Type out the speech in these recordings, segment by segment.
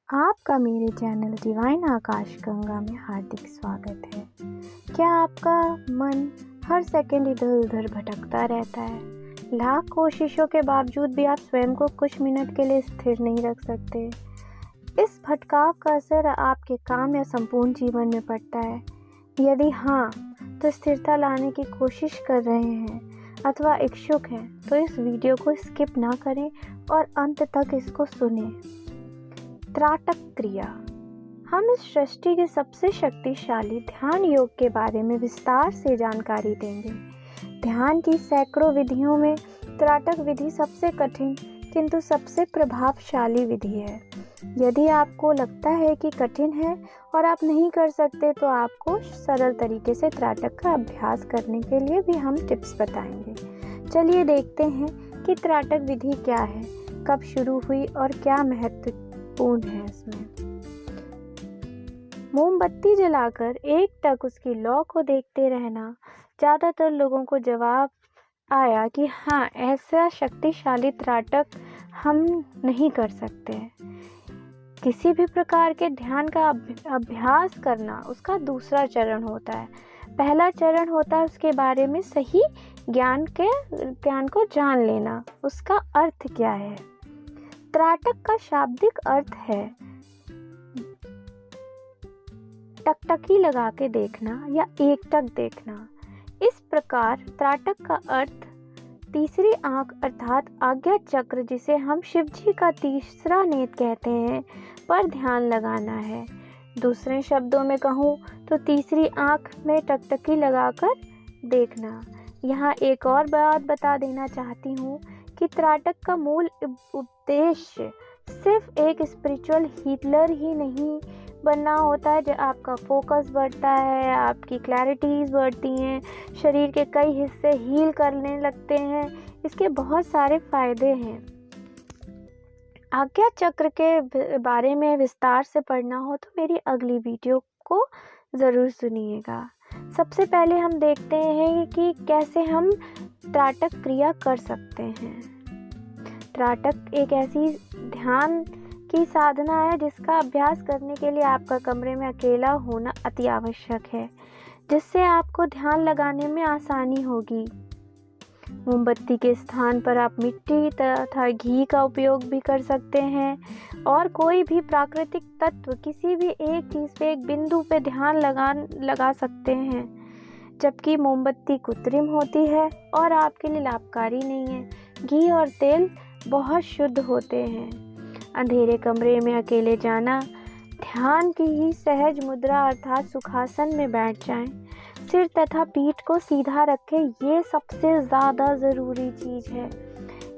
आपका मेरे channel divine आकाश गंगा में हार्दिक स्वागत है। क्या आपका मन हर सेकंड इधर उधर भटकता रहता है? लाख कोशिशों के बावजूद भी आप स्वयं को कुछ मिनट के लिए स्थिर नहीं रख सकते। इस भटकाव का असर आपके काम या संपूर्ण जीवन में पड़ता है। यदि हाँ, तो स्थिरता लाने की कोशिश कर रहे हैं अथवा इच्छुक हैं, तो इस वीडियो को स्किप ना करें और अंत तक इसको सुनें। त्राटक क्रिया। हम इस सृष्टि के सबसे शक्तिशाली ध्यान योग के बारे में विस्तार से जानकारी देंगे। ध्यान की सैकड़ों विधियों में त्राटक विधि सबसे कठिन किंतु सबसे प्रभावशाली विधि है। यदि आपको लगता है कि कठिन है और आप नहीं कर सकते, तो आपको सरल तरीके से त्राटक का अभ्यास करने के लिए भी हम टिप्स बताएंगे। चलिए देखते हैं कि त्राटक विधि क्या है, कब शुरू हुई और क्या महत्व है इसमें। मोमबत्ती जलाकर एकटक उसकी लौ को देखते रहना। ज़्यादातर लोगों को जवाब आया कि हाँ, ऐसा शक्तिशाली त्राटक हम नहीं कर सकते। किसी भी प्रकार के ध्यान का अभ्यास करना उसका दूसरा चरण होता है। पहला चरण होता है उसके बारे में सही ज्ञान को जान लेना। उसका अर्थ क्या है? त्राटक का शाब्दिक अर्थ है टकटकी लगा के देखना या एकटक देखना। इस प्रकार त्राटक का अर्थ तीसरी आंख अर्थात आज्ञा चक्र, जिसे हम शिव जी का तीसरा नेत्र कहते हैं, पर ध्यान लगाना है। दूसरे शब्दों में कहूँ तो तीसरी आंख में टकटकी लगाकर देखना। यहाँ एक और बात बता देना चाहती हूँ कि त्राटक का मूल उद्देश्य सिर्फ एक स्पिरिचुअल हीलर ही नहीं बनना होता है। जब आपका फोकस बढ़ता है, आपकी क्लैरिटीज बढ़ती हैं, शरीर के कई हिस्से हील करने लगते हैं। इसके बहुत सारे फायदे हैं। आज्ञा चक्र के बारे में विस्तार से पढ़ना हो तो मेरी अगली वीडियो को ज़रूर सुनिएगा। सबसे पहले हम देखते हैं कि कैसे हम त्राटक क्रिया कर सकते हैं। त्राटक एक ऐसी ध्यान की साधना है जिसका अभ्यास करने के लिए आपका कमरे में अकेला होना अति आवश्यक है, जिससे आपको ध्यान लगाने में आसानी होगी। मोमबत्ती के स्थान पर आप मिट्टी तथा घी का उपयोग भी कर सकते हैं और कोई भी प्राकृतिक तत्व किसी भी एक चीज़ पे, एक बिंदु पे ध्यान लगा सकते हैं। जबकि मोमबत्ती कृत्रिम होती है और आपके लिए लाभकारी नहीं है। घी और तेल बहुत शुद्ध होते हैं। अंधेरे कमरे में अकेले जाना, ध्यान की ही सहज मुद्रा अर्थात सुखासन में बैठ जाएं। सिर तथा पीठ को सीधा रखें, ये सबसे ज़्यादा ज़रूरी चीज़ है।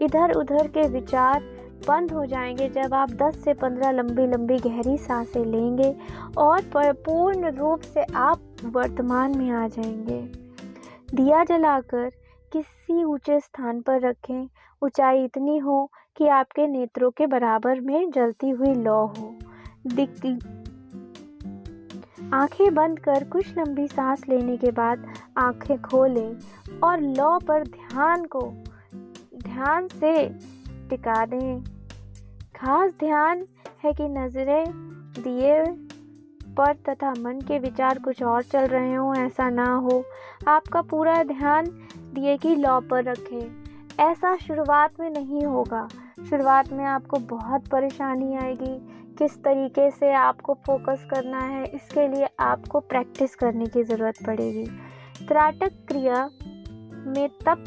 इधर उधर के विचार बंद हो जाएंगे जब आप 10 से 15 लंबी लंबी गहरी सांसें लेंगे और पूर्ण रूप से आप वर्तमान में आ जाएंगे। दिया जलाकर किसी ऊंचे स्थान पर रखें। ऊंचाई इतनी हो कि आपके नेत्रों के बराबर में जलती हुई लौ हो। आंखें बंद कर कुछ लंबी सांस लेने के बाद आंखें खोलें और लौ पर ध्यान से टिका दें। खास ध्यान है कि नजरें दिए पर तथा मन के विचार कुछ और चल रहे हों, ऐसा ना हो। आपका पूरा ध्यान दिए की लौ पर रखें। ऐसा शुरुआत में नहीं होगा। शुरुआत में आपको बहुत परेशानी आएगी। किस तरीके से आपको फोकस करना है, इसके लिए आपको प्रैक्टिस करने की ज़रूरत पड़ेगी। त्राटक क्रिया में तब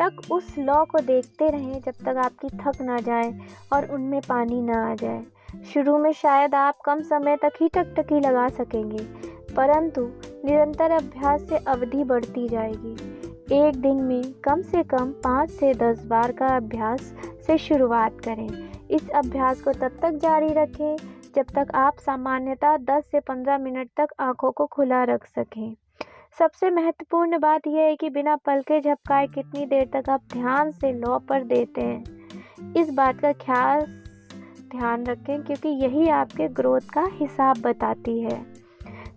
तक उस लौ को देखते रहें जब तक आपकी थक ना जाए और उनमें पानी ना आ जाए। शुरू में शायद आप कम समय तक ही टकटकी लगा सकेंगे, परंतु निरंतर अभ्यास से अवधि बढ़ती जाएगी। एक दिन में कम से कम 5 से 10 बार का अभ्यास से शुरुआत करें। इस अभ्यास को तब तक जारी रखें जब तक आप सामान्यतः 10 से 15 मिनट तक आंखों को खुला रख सकें। सबसे महत्वपूर्ण बात यह है कि बिना पलके झपकाए कितनी देर तक आप ध्यान से लौ पर देते हैं। इस बात का खास ध्यान रखें क्योंकि यही आपके ग्रोथ का हिसाब बताती है।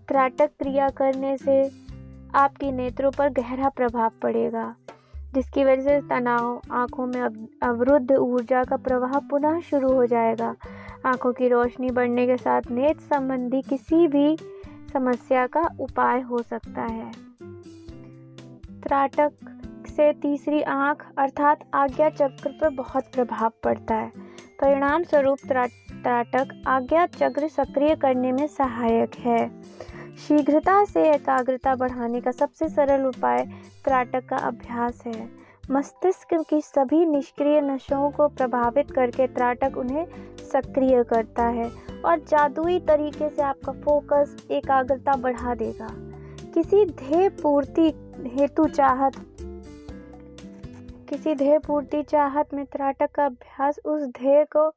त्राटक क्रिया करने से आपके नेत्रों पर गहरा प्रभाव पड़ेगा, जिसकी वजह से तनाव, आंखों में अवरुद्ध ऊर्जा का प्रवाह पुनः शुरू हो जाएगा। आँखों की रोशनी बढ़ने के साथ नेत्र संबंधी किसी भी समस्या का उपाय हो सकता है। त्राटक से तीसरी आँख अर्थात आज्ञा चक्र पर बहुत प्रभाव पड़ता है। परिणाम स्वरूप त्राटक आज्ञा चक्र सक्रिय करने में सहायक है। शीघ्रता से एकाग्रता बढ़ाने का सबसे सरल उपाय त्राटक का अभ्यास है। मस्तिष्क की सभी निष्क्रिय नसों को प्रभावित करके त्राटक उन्हें सक्रिय करता है और जादुई तरीके से आपका फोकस, एकाग्रता बढ़ा देगा। किसी ध्येय पूर्ति चाहत में त्राटक का अभ्यास उस ध्येय को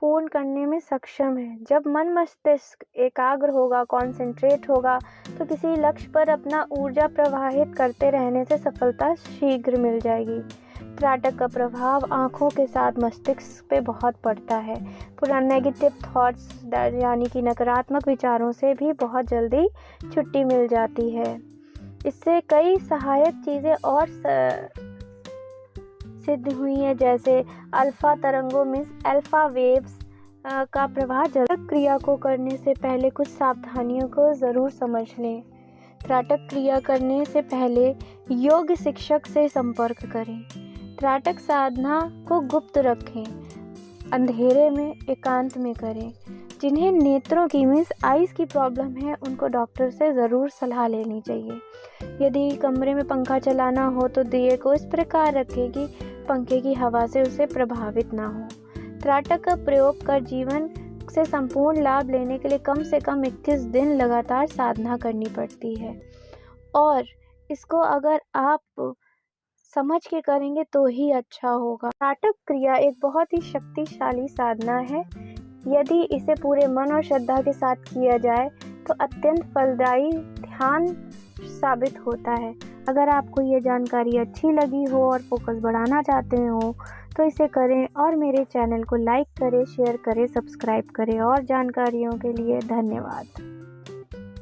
पूर्ण करने में सक्षम है। जब मन मस्तिष्क एकाग्र होगा, कॉन्सेंट्रेट होगा, तो किसी लक्ष्य पर अपना ऊर्जा प्रवाहित करते रहने से सफलता शीघ्र मिल जाएगी। त्राटक का प्रभाव आँखों के साथ मस्तिष्क पे बहुत पड़ता है। पूरा नेगेटिव थॉट्स यानी कि नकारात्मक विचारों से भी बहुत जल्दी छुट्टी मिल जाती है। इससे कई सहायक चीज़ें और सिद्ध हुई है, जैसे अल्फा तरंगों में अल्फा वेव्स का प्रभाव। त्राटक क्रिया को करने से पहले कुछ सावधानियों को ज़रूर समझ लें। त्राटक क्रिया करने से पहले योग शिक्षक से संपर्क करें। त्राटक साधना को गुप्त रखें, अंधेरे में एकांत में करें। जिन्हें नेत्रों की आइज़ की प्रॉब्लम है, उनको डॉक्टर से ज़रूर सलाह लेनी चाहिए। यदि कमरे में पंखा चलाना हो तो दिए को इस प्रकार रखें कि पंखे की हवा से उसे प्रभावित ना हो। त्राटक का प्रयोग कर जीवन से संपूर्ण लाभ लेने के लिए कम से कम 21 दिन लगातार साधना करनी पड़ती है, और इसको अगर आप समझ के करेंगे तो ही अच्छा होगा। त्राटक क्रिया एक बहुत ही शक्तिशाली साधना है। यदि इसे पूरे मन और श्रद्धा के साथ किया जाए तो अत्यंत फलदायी ध्यान साबित होता है। अगर आपको ये जानकारी अच्छी लगी हो और फोकस बढ़ाना चाहते हो तो इसे करें, और मेरे चैनल को लाइक करें, शेयर करें, सब्सक्राइब करें। और जानकारियों के लिए धन्यवाद।